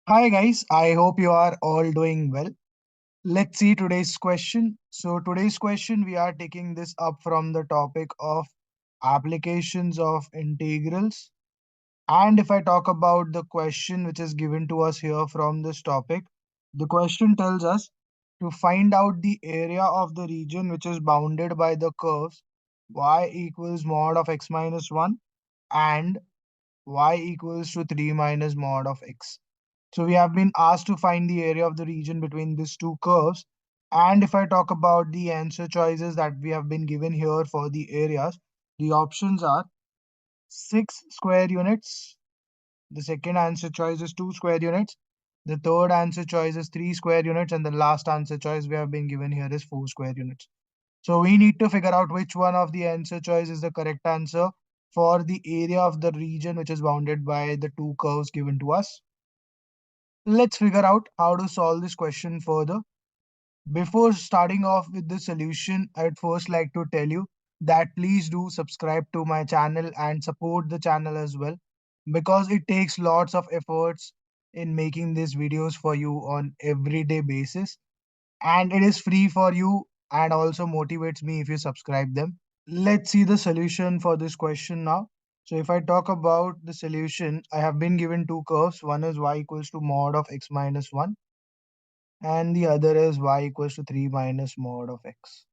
Hi guys, I hope you are all doing well. Let's see today's question. So today's question we are taking this up from the topic of applications of integrals. And if I talk about the question which is given to us here from this topic, the question tells us to find out the area of the region which is bounded by the curves y equals mod of x minus 1 and y equals to 3 minus mod of x. So we have been asked to find the area of the region between these two curves. And if I talk about the answer choices that we have been given here for the areas, the options are 6 square units. The second answer choice is 2 square units. The third answer choice is 3 square units. And the last answer choice we have been given here is 4 square units. So we need to figure out which one of the answer choice is the correct answer for the area of the region which is bounded by the two curves given to us. Let's figure out how to solve this question further. Before starting off with the solution, I'd first like to tell you that please do subscribe to my channel and support the channel as well because it takes lots of efforts in making these videos for you on everyday basis, and it is free for you and also motivates me if you subscribe them. Let's see the solution for this question now. So if I talk about the solution, I have been given two curves. One is y equals to mod of x minus 1 and the other is y equals to 3 minus mod of x.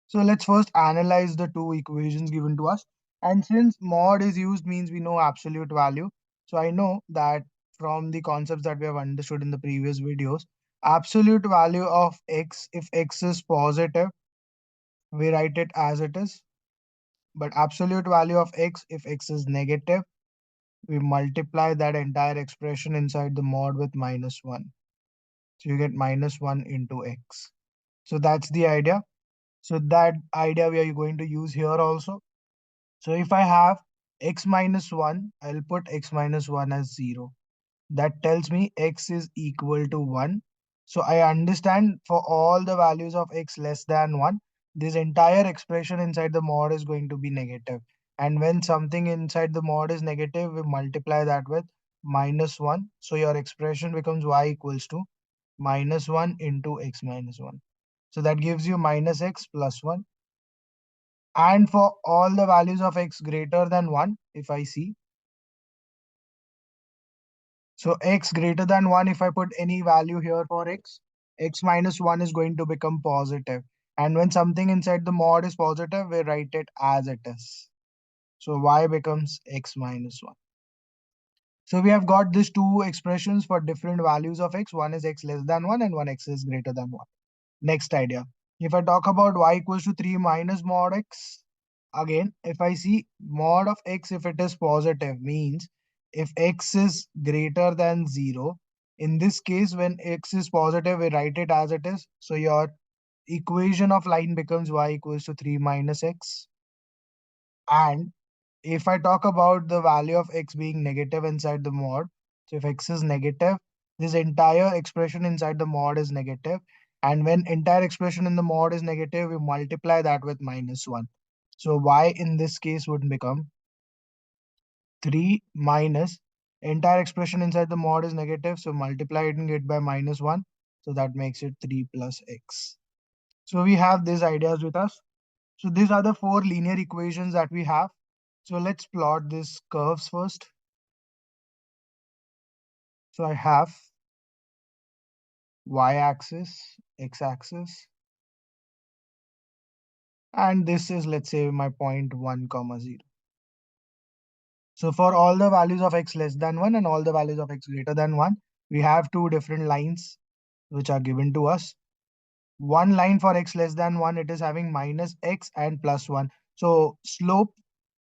So let's first analyze the two equations given to us. And since mod is used means we know absolute value. So I know that from the concepts that we have understood in the previous videos, absolute value of x, if x is positive, we write it as it is. But absolute value of x, if x is negative, we multiply that entire expression inside the mod with minus 1. So you get minus 1 into x. So that's the idea. So that idea we are going to use here also. So if I have x minus 1, I'll put x minus 1 as 0. That tells me x is equal to 1. So I understand for all the values of x less than 1, this entire expression inside the mod is going to be negative. And when something inside the mod is negative, we multiply that with minus 1. So your expression becomes y equals to minus 1 into x minus 1. So that gives you minus x plus 1. And for all the values of x greater than 1, if I see, so x greater than 1, if I put any value here for x, x minus 1 is going to become positive. And when something inside the mod is positive, we write it as it is. So y becomes x minus 1. So we have got these two expressions for different values of x. One is x less than 1 and one x is greater than 1. Next idea. If I talk about y equals to 3 minus mod x, again, if I see mod of x, if it is positive, means if x is greater than 0, in this case, when x is positive, we write it as it is. So your equation of line becomes y equals to 3 minus x. And if I talk about the value of x being negative inside the mod, so if x is negative, this entire expression inside the mod is negative. And when entire expression in the mod is negative, we multiply that with minus 1. So y in this case would become 3 minus entire expression inside the mod is negative. So multiplying it by minus 1. So that makes it 3 plus x. So we have these ideas with us. So these are the four linear equations that we have. So let's plot these curves first. So I have y-axis, x-axis, and this is, let's say, my point 1 comma 0. So for all the values of x less than 1 and all the values of x greater than 1, we have two different lines which are given to us. One line for x less than 1, it is having minus x and plus 1. So slope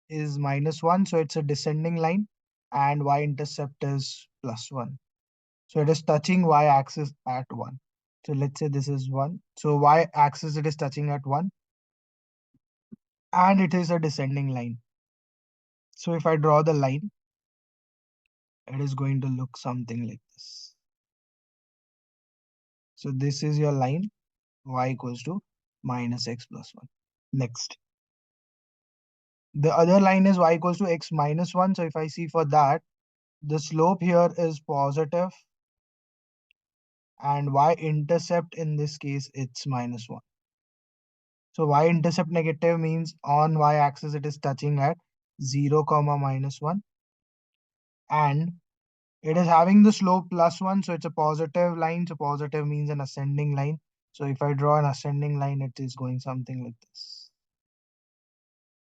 is minus 1, so it's a descending line, and y-intercept is plus 1. So it is touching y-axis at 1. So let's say this is 1. So y-axis it is touching at 1 and it is a descending line. So if I draw the line, it is going to look something like this. So this is your line y equals to minus x plus 1. Next. The other line is y equals to x minus 1. So if I see for that, the slope here is positive and y-intercept in this case it's -1. So y-intercept negative means on y-axis it is touching at 0 comma -1, and it is having the slope +1, so it's a positive line. So positive means an ascending line. So if I draw an ascending line, it is going something like this.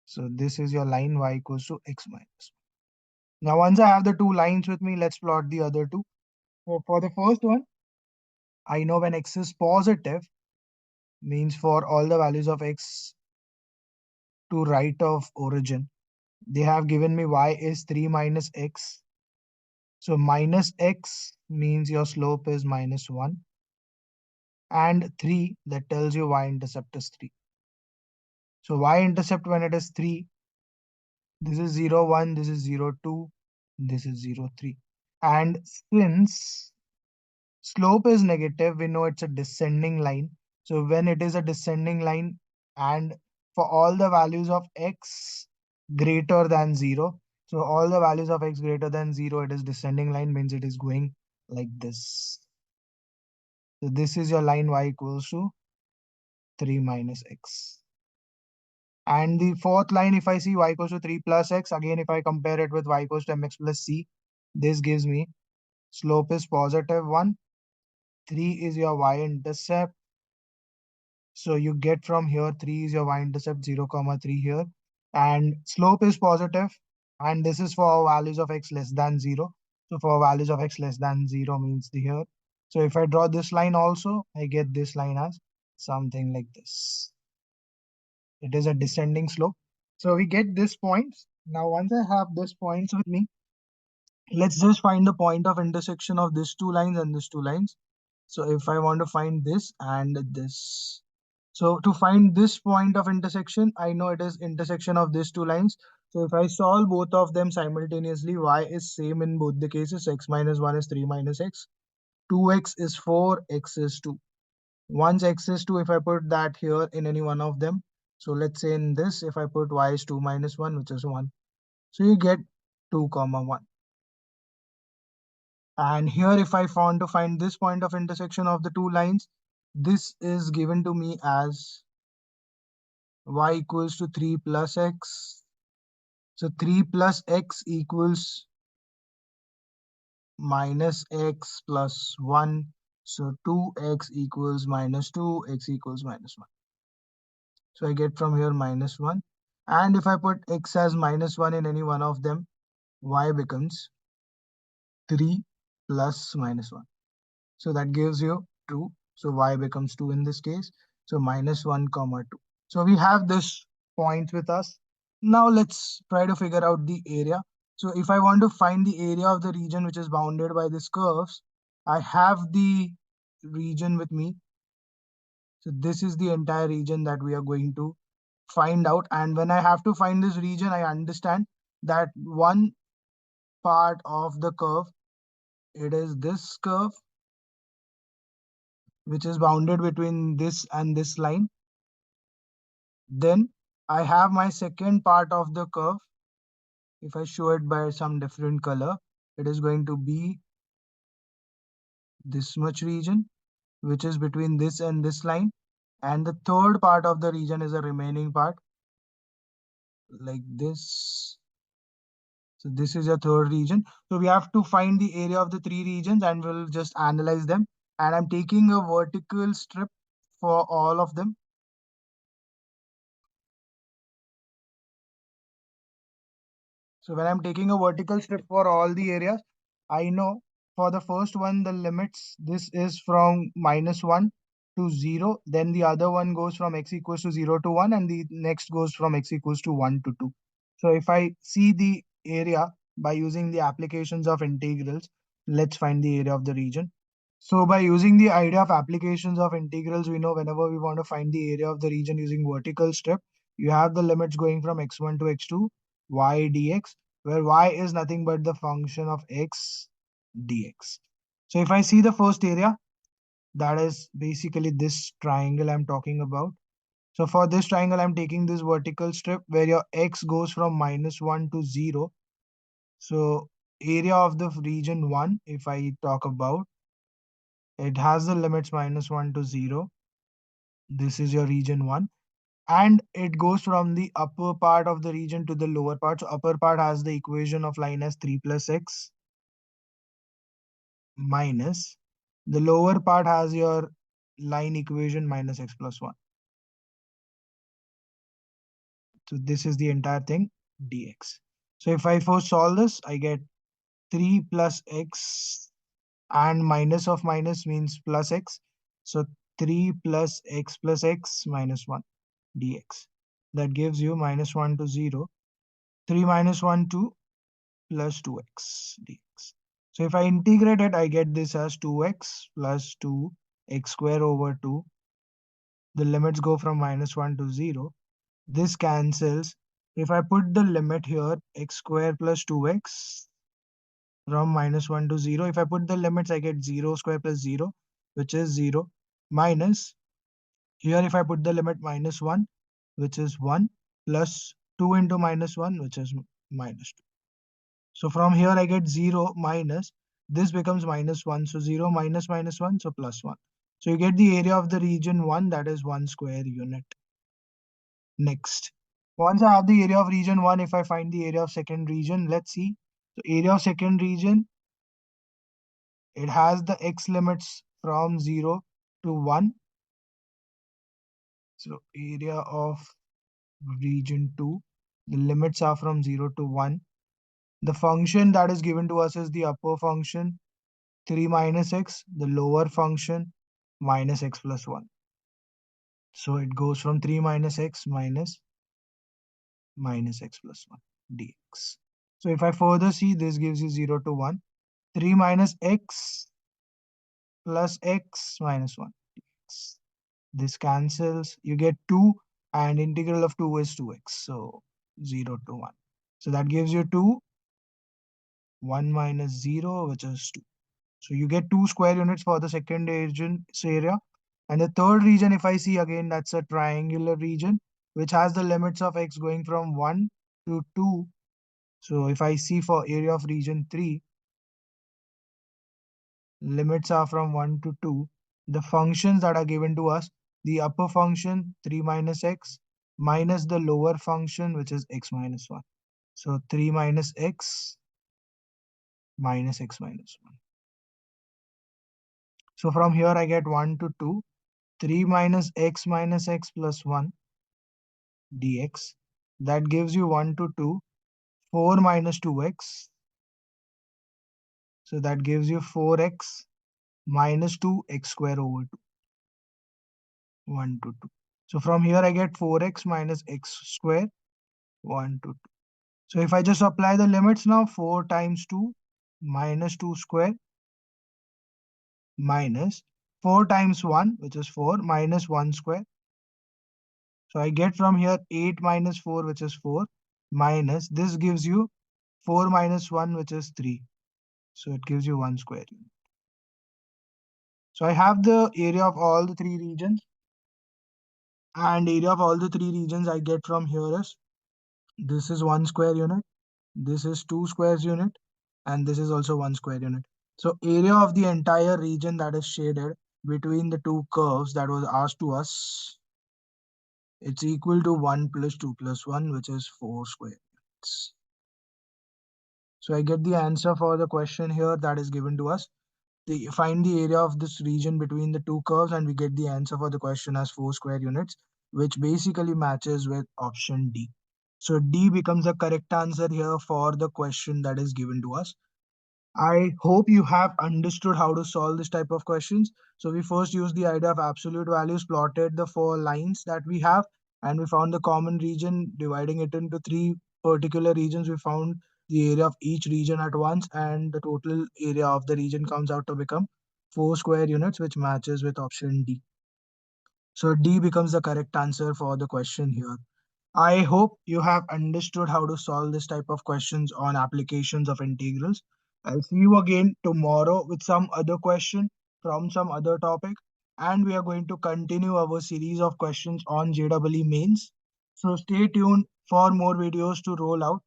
So this is your line y equals to x minus. Now once I have the two lines with me, let's plot the other two. So for the first one, I know when x is positive, means for all the values of x to right of origin, they have given me y is 3 minus x. So minus x means your slope is -1, and 3, that tells you y-intercept is 3. So y-intercept when it is 3, this is 0, 1, this is 0, 2, this is 0, 3. And since slope is negative, we know it's a descending line. So when it is a descending line and for all the values of x greater than 0, so all the values of x greater than 0, it is descending line, means it is going like this. So this is your line y equals to 3 minus x. And the fourth line, if I see y equals to 3 plus x, again, if I compare it with y equals to mx plus c, this gives me slope is positive 1, 3 is your y-intercept. So you get from here 3 is your y-intercept, 0 comma 3 here. And slope is positive, and this is for values of x less than 0. So for values of x less than 0 means the here. So if I draw this line also, I get this line as something like this. It is a descending slope. So we get this points. Now once I have this points with me, let's just find the point of intersection of these two lines and these two lines. So if I want to find this and this. So to find this point of intersection, I know it is intersection of these two lines. So if I solve both of them simultaneously, y is same in both the cases. X minus 1 is 3 minus x. 2x is 4, x is 2. Once x is 2, if I put that here in any one of them. So let's say in this, if I put y is 2 minus 1, which is 1. So you get 2 comma 1. And here, if I want to find this point of intersection of the two lines, this is given to me as y equals to 3 plus x. So 3 plus x equals minus x plus 1. So 2x equals minus 2, x equals minus 1. So I get from here minus 1. And if I put x as minus 1 in any one of them, y becomes 3 plus minus 1. So that gives you 2. So y becomes 2 in this case. So minus 1 comma 2. So we have this point with us. Now let's try to figure out the area. So if I want to find the area of the region which is bounded by these curves, I have the region with me. So this is the entire region that we are going to find out. And when I have to find this region, I understand that one part of the curve, it is this curve, which is bounded between this and this line. Then I have my second part of the curve. If I show it by some different color, it is going to be this much region, which is between this and this line. And the third part of the region is the remaining part, like this. So this is your third region. So we have to find the area of the three regions and we'll just analyze them. And I'm taking a vertical strip for all of them. So when I'm taking a vertical strip for all the areas, I know for the first one, the limits, this is from -1 to 0. Then the other one goes from x equals to 0 to 1, and the next goes from x equals to 1 to 2. So if I see the area by using the applications of integrals, let's find the area of the region. So by using the idea of applications of integrals, we know whenever we want to find the area of the region using vertical strip, you have the limits going from x1 to x2, y dx, where y is nothing but the function of x dx. So if I see the first area, that is basically this triangle I'm talking about. So for this triangle, I'm taking this vertical strip where your x goes from -1 to 0. So area of the region 1, if I talk about, It has the limits -1 to 0. This is your region 1. And it goes from the upper part of the region to the lower part. So upper part has the equation of line as 3 plus x minus. The lower part has your line equation minus x plus 1. So this is the entire thing dx. So if I first solve this, I get 3 plus x and minus of minus means plus x. So 3 plus x minus 1 dx. That gives you -1 to 0. 3 minus 1, 2 plus 2x dx. So if I integrate it, I get this as 2x plus 2x square over 2. The limits go from -1 to 0. This cancels. If I put the limit here, x square plus 2x from -1 to 0. If I put the limits, I get 0 square plus 0, which is 0, minus, here if I put the limit -1, which is 1, plus 2 into -1, which is -2. So from here I get 0 minus, this becomes -1, so 0 minus -1, so plus 1. So you get the area of the region 1, that is 1 square unit. Next, once I have the area of region 1, if I find the area of second region, let's see. So area of second region, it has the x limits from 0 to 1. So area of region 2, the limits are from 0 to 1. The function that is given to us is the upper function 3 minus x, the lower function minus x plus 1. So it goes from 3 minus x minus x plus 1 dx. So if I further see, this gives you 0 to 1. 3 minus x plus x minus 1 dx. This cancels. You get 2, and integral of 2 is 2x. So 0 to 1. So that gives you 2, 1 minus 0, which is 2. So you get 2 square units for the second region area. And the third region, if I see again, that's a triangular region, which has the limits of x going from 1 to 2. So if I see for area of region 3, limits are from 1 to 2. The functions that are given to us, the upper function 3 minus x minus the lower function, which is x minus 1. So 3 minus x minus x minus 1. So from here I get 1 to 2. 3 minus x plus 1 dx. That gives you 1 to 2. 4 minus 2x. So that gives you 4x minus 2x square over 2. 1 to 2. So from here I get 4x minus x square 1 to 2. So if I just apply the limits now, 4 times 2 minus 2 square minus 4 times 1, which is 4, minus 1 square. So I get from here 8 minus 4, which is 4, minus this gives you 4 minus 1, which is 3. So it gives you 1 square unit. So I have the area of all the three regions, and area of all the three regions I get from here is, this is 1 square unit, this is 2 squares unit, and this is also 1 square unit. So area of the entire region that is shaded between the two curves that was asked to us, it's equal to 1 plus 2 plus 1, which is 4 square units. So I get the answer for the question here that is given to us. Find the area of this region between the two curves, and we get the answer for the question as 4 square units, which basically matches with option D. So D becomes the correct answer here for the question that is given to us. I hope you have understood how to solve this type of questions. So we first used the idea of absolute values, plotted the four lines that we have, and we found the common region, dividing it into three particular regions. We found the area of each region at once, and the total area of the region comes out to become 4 square units, which matches with option D. So D becomes the correct answer for the question here. I hope you have understood how to solve this type of questions on applications of integrals. I'll see you again tomorrow with some other question from some other topic. And we are going to continue our series of questions on JEE mains. So stay tuned for more videos to roll out.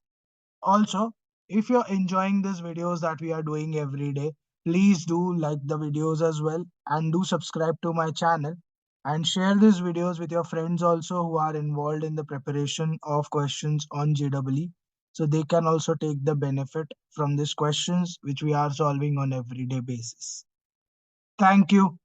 Also, if you're enjoying these videos that we are doing every day, Please do like the videos as well and do subscribe to my channel and share these videos with your friends also who are involved in the preparation of questions on JEE so they can also take the benefit from these questions which we are solving on everyday basis. Thank you.